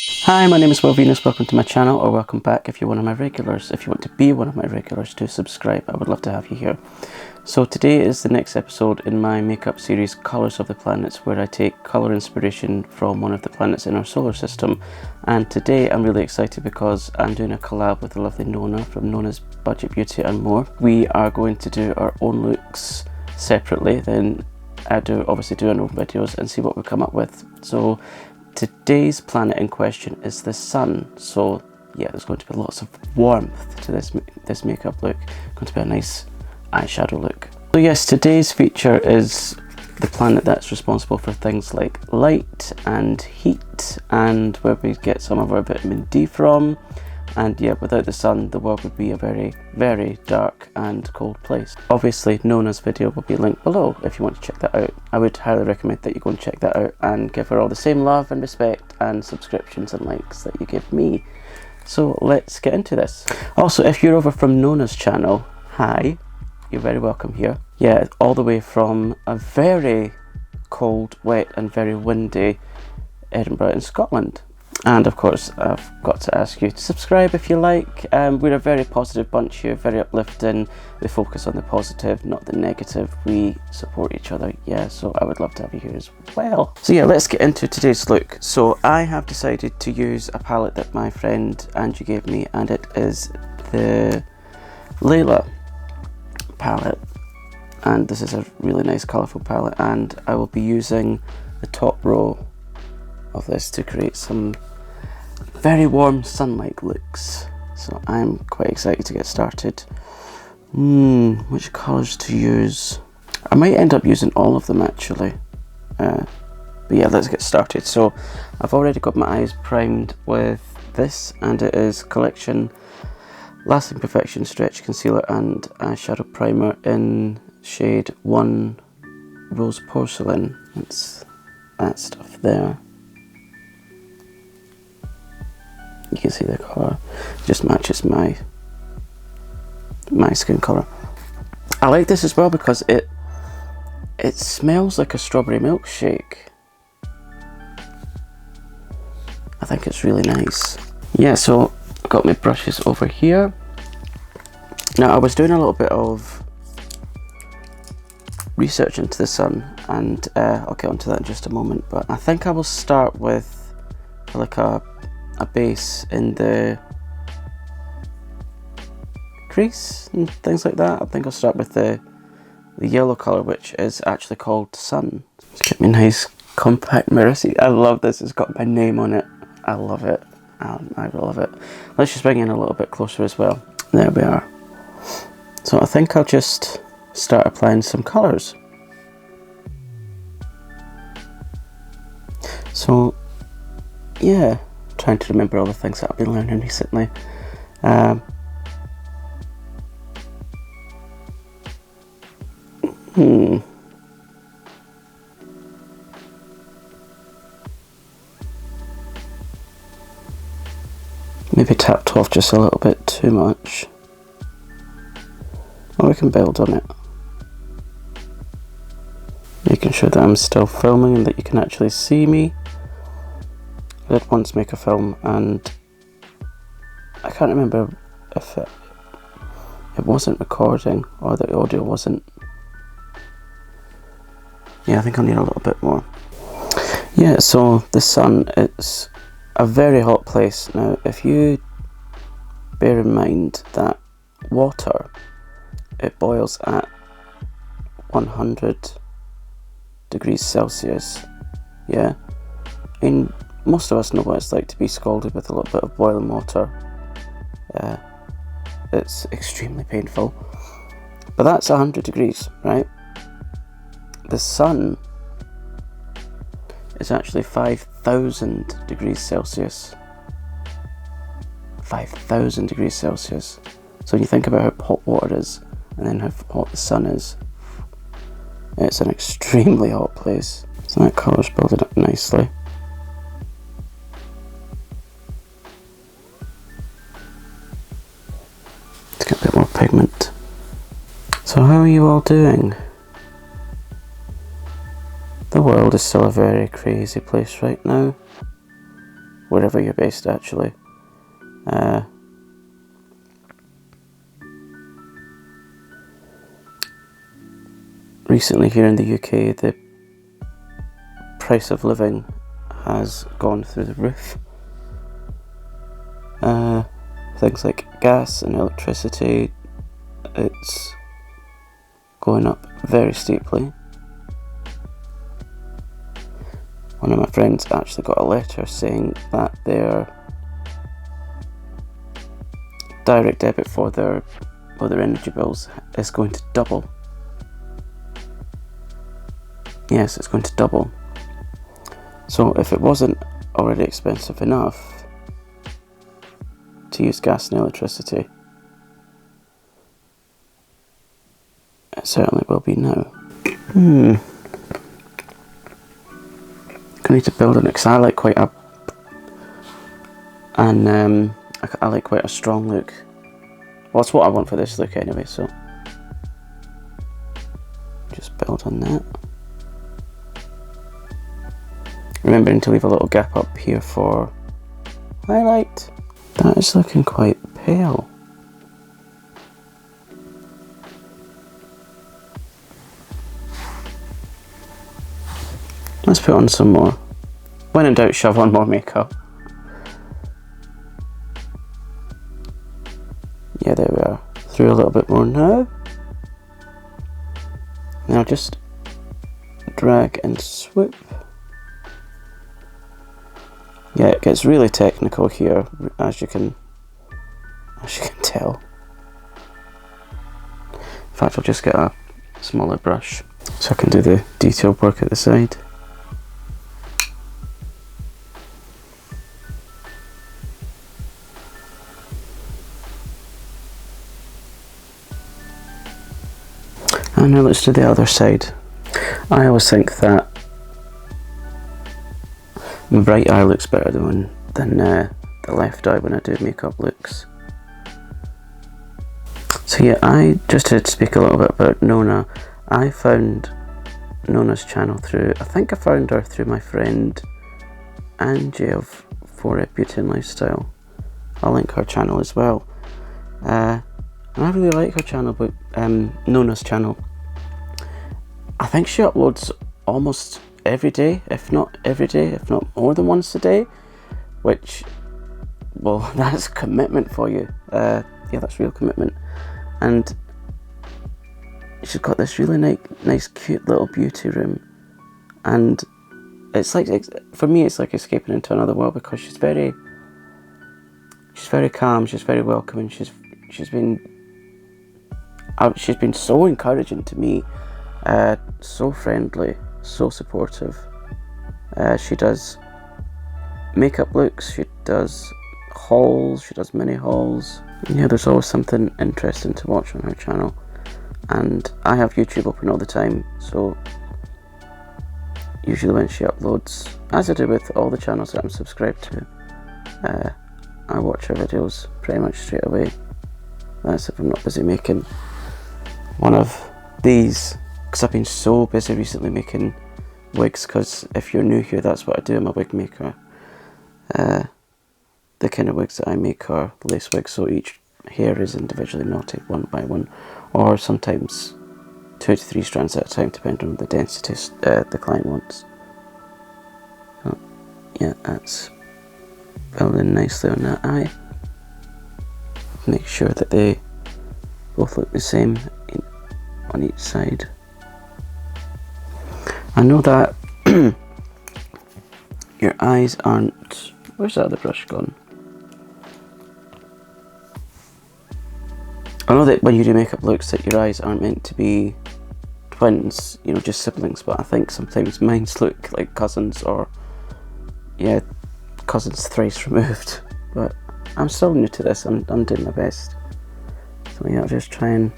Hi, my name is Will Venus. Welcome to my channel, or welcome back if you're one of my regulars. If you want to be one of my regulars, do subscribe. I would love to have you here. So today is the next episode in my makeup series Colours of the Planets, where I take colour inspiration from one of the planets in our solar system. And today I'm really excited because I'm doing a collab with the lovely Nona from Nona's Budget Beauty and More. We are going to do our own looks separately, then obviously do our own videos and see what we come up with. So today's planet in question is the sun, so yeah, there's going to be lots of warmth to this makeup look. Going to be a nice eyeshadow look. So yes, today's feature is the planet that's responsible for things like light and heat, and where we get some of our vitamin D from. And yeah, without the sun, the world would be a very, very dark and cold place. Obviously, Nona's video will be linked below if you want to check that out. I would highly recommend that you go and check that out and give her all the same love and respect and subscriptions and likes that you give me. So let's get into this. Also, if you're over from Nona's channel, hi, you're very welcome here. Yeah, all the way from a very cold, wet and very windy Edinburgh in Scotland. And of course, I've got to ask you to subscribe if you like. We're a very positive bunch here, very uplifting. We focus on the positive, not the negative. We support each other, yeah, so I would love to have you here as well. So yeah, let's get into today's look. So I have decided to use a palette that my friend Angie gave me, and it is the Layla palette. And this is a really nice colourful palette, and I will be using the top row of this to create some very warm sun-like looks. So I'm quite excited to get started. Which colours to use? I might end up using all of them actually. But yeah, let's get started. So I've already got my eyes primed with this, and it is Collection Lasting Perfection Stretch Concealer and Eyeshadow Primer in shade 1 Rose Porcelain. It's that stuff there. You can see the colour just matches my skin colour. I like this as well because it smells like a strawberry milkshake. I think it's really nice. Yeah, so I've got my brushes over here. Now I was doing a little bit of research into the sun, and I'll get onto that in just a moment, but I think I will start with like a base in the crease and things like that. I think I'll start with the yellow colour, which is actually called Sun. Let's get me a nice compact mirror. See, I love this, it's got my name on it. I love it. I love it. Let's just bring in a little bit closer as well. There we are. So I think I'll just start applying some colours. So yeah, trying to remember all the things that I've been learning recently. Maybe tapped off just a little bit too much. Or we can build on it. Making sure that I'm still filming and that you can actually see me. I did once make a film and I can't remember if it wasn't recording or the audio wasn't. Yeah, I think I'll need a little bit more. Yeah, so the sun, it's a very hot place. Now, if you bear in mind that water, it boils at 100 degrees Celsius, yeah? And most of us know what it's like to be scalded with a little bit of boiling water. It's extremely painful. But that's 100 degrees, right? The sun is actually 5,000 degrees Celsius. 5,000 degrees Celsius. So when you think about how hot water is, and then how hot the sun is, it's an extremely hot place. So that colour's building up nicely. Let's get a bit more pigment. So how are you all doing? The world is still a very crazy place right now. wherever you're based actually. Recently here in the UK, the price of living has gone through the roof. Things like gas and electricity, it's going up very steeply. One of my friends actually got a letter saying that their direct debit for their energy bills is going to double. Yes, it's going to double. So if it wasn't already expensive enough to use gas and electricity, it certainly will be now. I need to build it because I like quite a I like quite a strong look. Well, that's what I want for this look anyway, so just build on that. Remembering to leave a little gap up here for highlight. That is looking quite pale. Let's put on some more. When in doubt, shove on more makeup. Yeah, there we are. Through a little bit more now. Now just drag and swoop. Yeah, it gets really technical here, as you can tell. In fact, I'll just get a smaller brush so I can do the detailed work at the side. And now let's do the other side. I always think that my right eye looks better than the left eye when I do makeup looks. So yeah, I just to speak a little bit about Nona. I found Nona's channel through, I think I found her through my friend Angie of 4 Beauty and Lifestyle. I'll link her channel as well. And I really like her channel, but Nona's channel. I think she uploads almost every day, if not every day, if not more than once a day, which, well, that's commitment for you. Yeah, that's real commitment. And she's got this really nice, cute little beauty room, and it's like, for me, it's like escaping into another world because she's very calm, she's very welcoming, she's been so encouraging to me, so friendly, so supportive. She does makeup looks, she does hauls, she does mini hauls. Yeah, there's always something interesting to watch on her channel, and I have YouTube open all the time, so usually when she uploads, as I do with all the channels that I'm subscribed to, I watch her videos pretty much straight away. That's if I'm not busy making one of these, because I've been so busy recently making wigs, because if you're new here, that's what I do, I'm a wig maker. The kind of wigs that I make are lace wigs, so each hair is individually knotted one by one, or sometimes 2 to 3 strands at a time, depending on the density the client wants. So, yeah, that's building nicely on that eye. Make sure that they both look the same on each side. I know that your eyes aren't... Where's that other brush gone? I know that when you do makeup looks that your eyes aren't meant to be twins, you know, just siblings, but I think sometimes mine's look like cousins, or yeah, cousins thrice removed. But I'm still new to this, I'm doing my best. So yeah, I'll just try and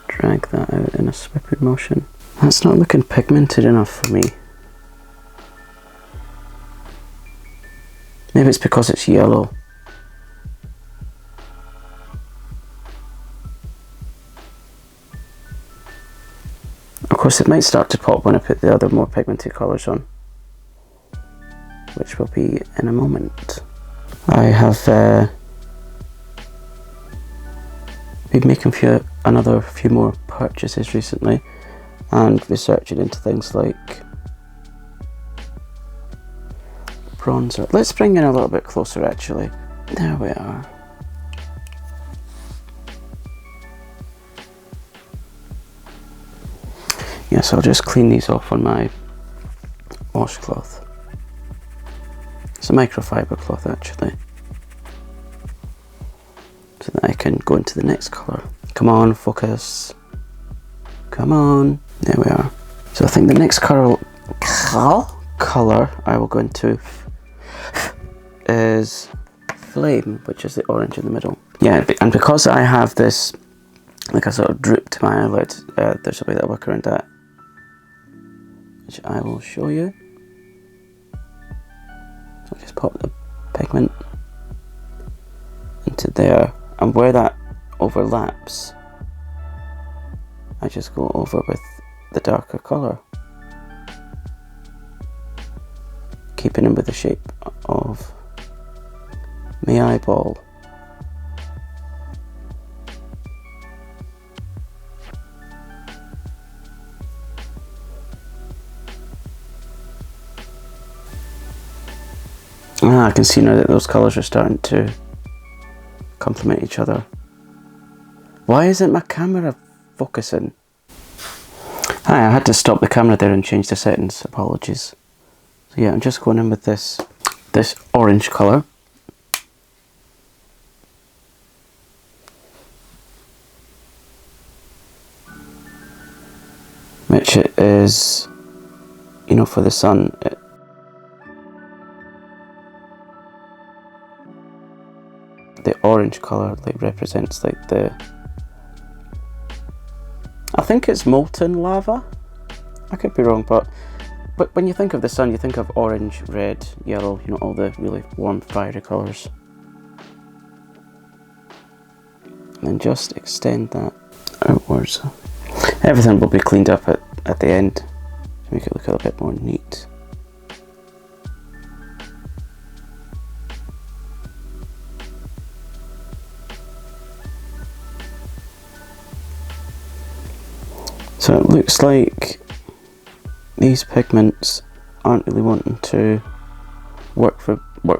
drag that out in a sweeping motion. That's not looking pigmented enough for me. Maybe it's because it's yellow. Of course, it might start to pop when I put the other more pigmented colours on. which will be in a moment. I have been making another few more purchases recently and researching into things like bronzer. Let's bring in a little bit closer actually. There we are. Yes, I'll just clean these off on my washcloth. It's a microfiber cloth actually, so that I can go into the next colour. Come on, focus. Come on. There we are. So I think the next colour I will go into is Flame, which is the orange in the middle. Yeah, and because I have this, like a sort of droop to my eyelid, there's a way that I work around that, which I will show you. So I'll just pop the pigment into there, and where that overlaps, I just go over with the darker colour, keeping in with the shape of my eyeball. I can see now that those colours are starting to complement each other. Why isn't my camera focusing? Hi, I had to stop the camera there and change the settings. Apologies. So yeah, I'm just going in with this orange colour. Which it is, you know, for the sun. The orange colour like represents like the, I think it's molten lava. I could be wrong, but when you think of the sun, you think of orange, red, yellow, you know, all the really warm, fiery colours. And then just extend that outwards. Everything will be cleaned up at the end to make it look a little bit more neat. So it looks like these pigments aren't really wanting to work for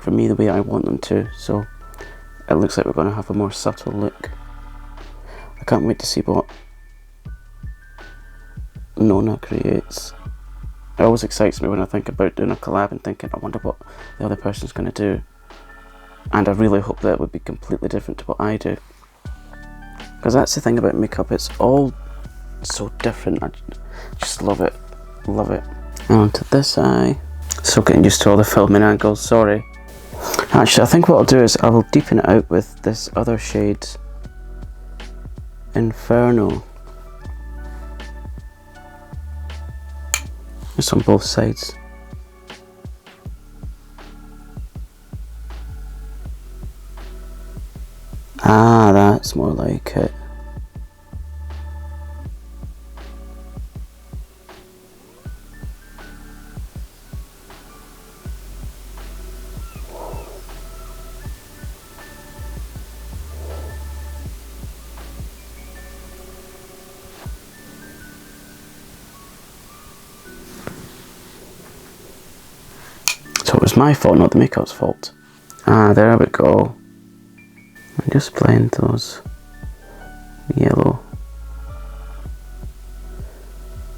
me the way I want them to, so it looks like we're going to have a more subtle look. I can't wait to see what Nona creates. It always excites me when I think about doing a collab and thinking, I wonder what the other person's going to do. And I really hope that it would be completely different to what I do. Because that's the thing about makeup, it's all so different. I just love it. Love it. And onto this eye. Still getting used to all the filming angles, sorry. Actually, I think what I'll do is I will deepen it out with this other shade, Inferno. Just on both sides. Ah, that's more like it. So it was my fault, not the makeup's fault. Ah, there we go. And just blend those yellow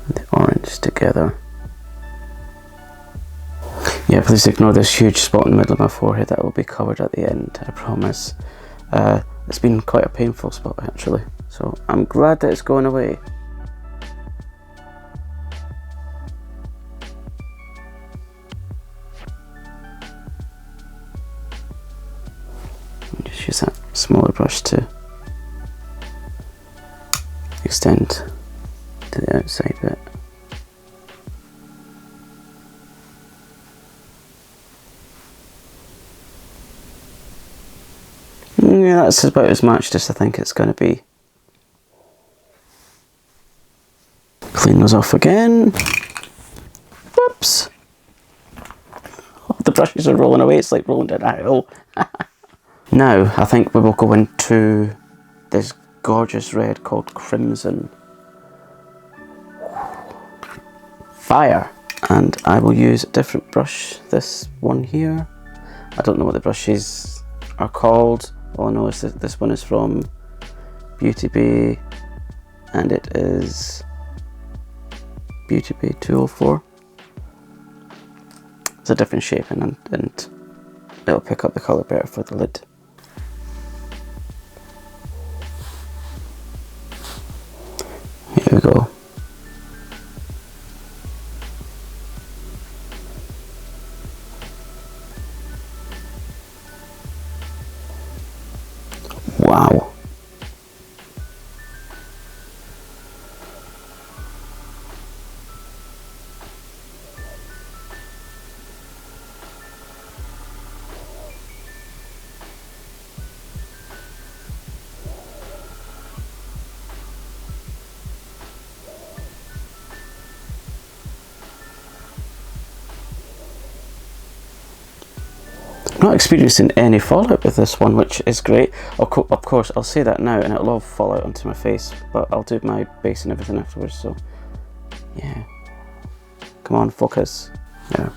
and the orange together. Yeah, please ignore this huge spot in the middle of my forehead. That will be covered at the end, I promise. It's been quite a painful spot actually, so I'm glad that it's going away. Just use that smaller brush to extend to the outside bit. Yeah, that's about as matched as I think it's going to be. Clean those off again. Whoops! Oh, the brushes are rolling away. It's like rolling down a hill. Now, I think we will go into this gorgeous red called Crimson. Fire! And I will use a different brush, this one here. I don't know what the brushes are called. All I know is that this one is from Beauty Bay, and it is Beauty Bay 204. It's a different shape, and it'll pick up the colour better for the lid. Here we go. Wow. Not experiencing any fallout with this one, which is great. Of course, I'll say that now and it'll all fall out onto my face, but I'll do my base and everything afterwards, so yeah. Come on, focus. Yeah.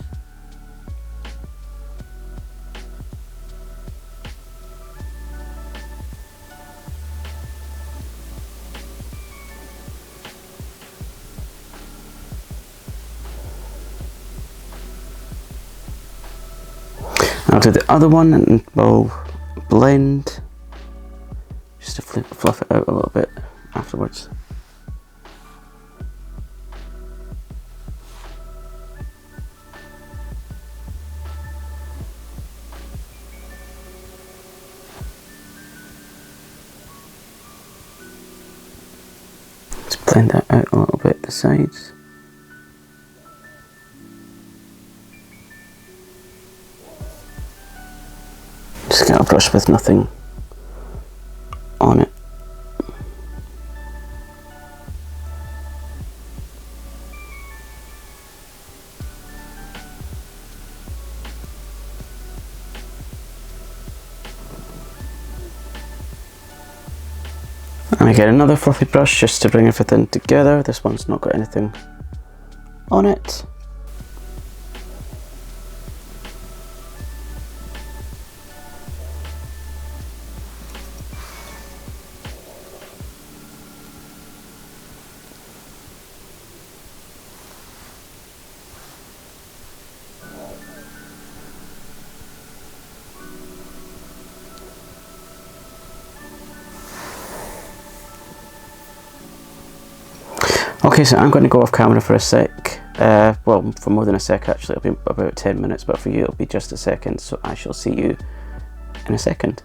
I'll do the other one and we'll blend just to fluff it out a little bit afterwards. Let's blend that out a little bit, the sides. Just get a brush with nothing on it. And I get another fluffy brush just to bring everything together. This one's not got anything on it. Okay, so I'm going to go off camera for a sec. Well, for more than a sec actually. It'll be about 10 minutes, but for you it'll be just a second, so I shall see you in a second.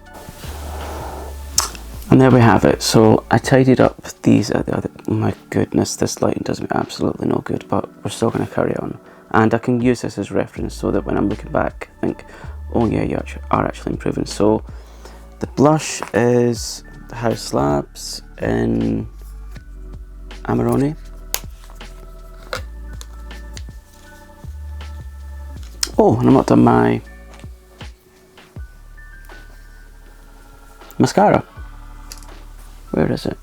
And there we have it. So I tidied up these at the other. Oh my goodness, this lighting does me absolutely no good, but we're still going to carry on. And I can use this as reference so that when I'm looking back, I think, oh yeah, you are actually improving. So the blush is the House Labs in Amarone. Oh, and I'm not done my mascara. Where is it?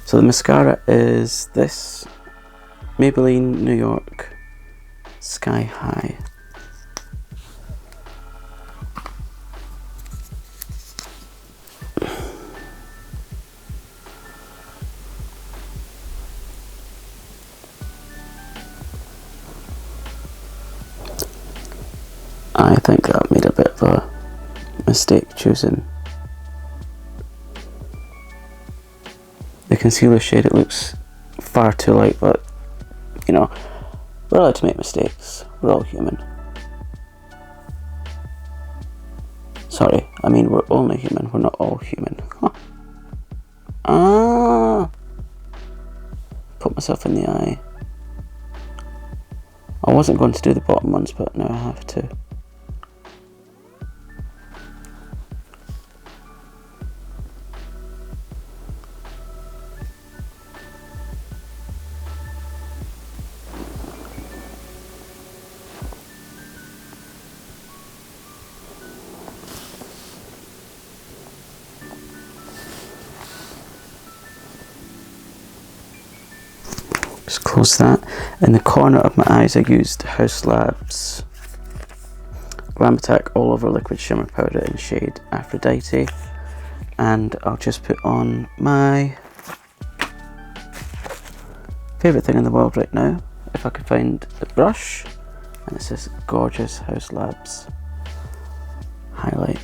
So the mascara is this Maybelline New York Sky High. I think that made a bit of a mistake choosing the concealer shade. It looks far too light, but you know, we're allowed to make mistakes. We're all human. Sorry, I mean we're only human, we're not all human. Huh. Ah! Put myself in the eye. I wasn't going to do the bottom ones, but now I have to. Just close that. In the corner of my eyes I used House Labs Glam Attack All Over Liquid Shimmer Powder in shade Aphrodite, and I'll just put on my favourite thing in the world right now, if I could find the brush, and it's this gorgeous House Labs highlight.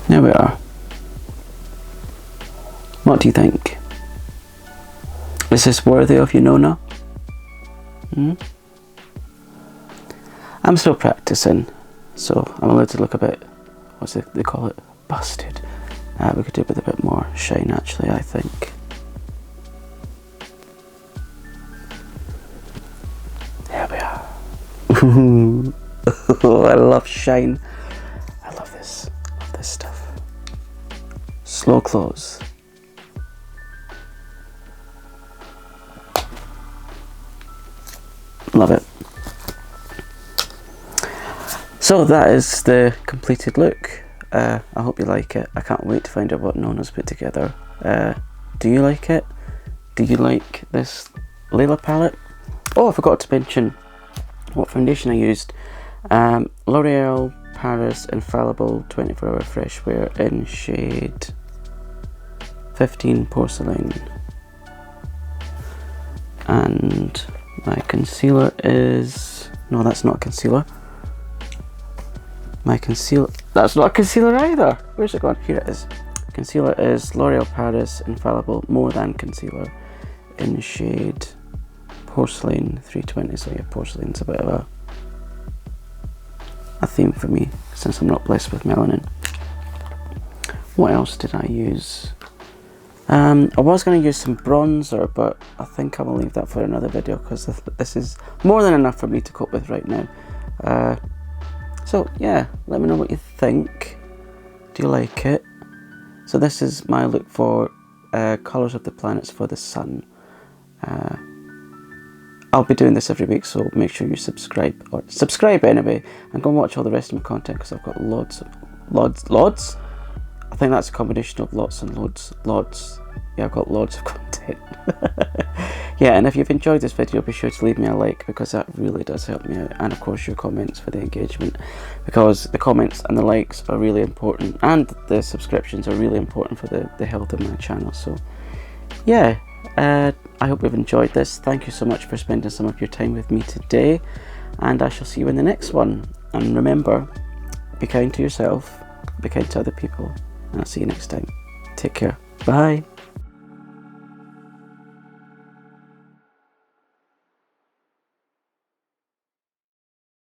There we are. What do you think? Is this worthy of you, Nona? I'm still practicing, so I'm allowed to look a bit, what's it, they call it, busted. We could do it with a bit more shine actually, I think. There we are. Oh, I love shine. I love this stuff. Slow close. Love it. So that is the completed look. I hope you like it. I can't wait to find out what Nona's put together. Do you like it? Do you like this Layla palette? Oh, I forgot to mention what foundation I used. L'Oreal Paris Infallible 24-hour Fresh Wear in shade 15 Porcelain, and my concealer is, no, that's not concealer. My concealer, that's not concealer either. Where's it gone? Here it is. Concealer is L'Oreal Paris Infallible More Than Concealer in shade Porcelain 320. So yeah, porcelain's a bit of a theme for me since I'm not blessed with melanin. What else did I use? I was going to use some bronzer, but I think I will leave that for another video because this is more than enough for me to cope with right now. So yeah, let me know what you think. Do you like it? So this is my look for colours of the planets for the sun. I'll be doing this every week, so make sure you subscribe, or subscribe anyway, and go and watch all the rest of my content because I've got lots. I think that's a combination of lots and loads. Yeah, I've got loads of content. Yeah, and if you've enjoyed this video, be sure to leave me a like because that really does help me out, and of course your comments for the engagement, because the comments and the likes are really important, and the subscriptions are really important for the health of my channel. So yeah, I hope you've enjoyed this. Thank you so much for spending some of your time with me today, and I shall see you in the next one. And remember, be kind to yourself, be kind to other people, and I'll see you next time. Take care. Bye.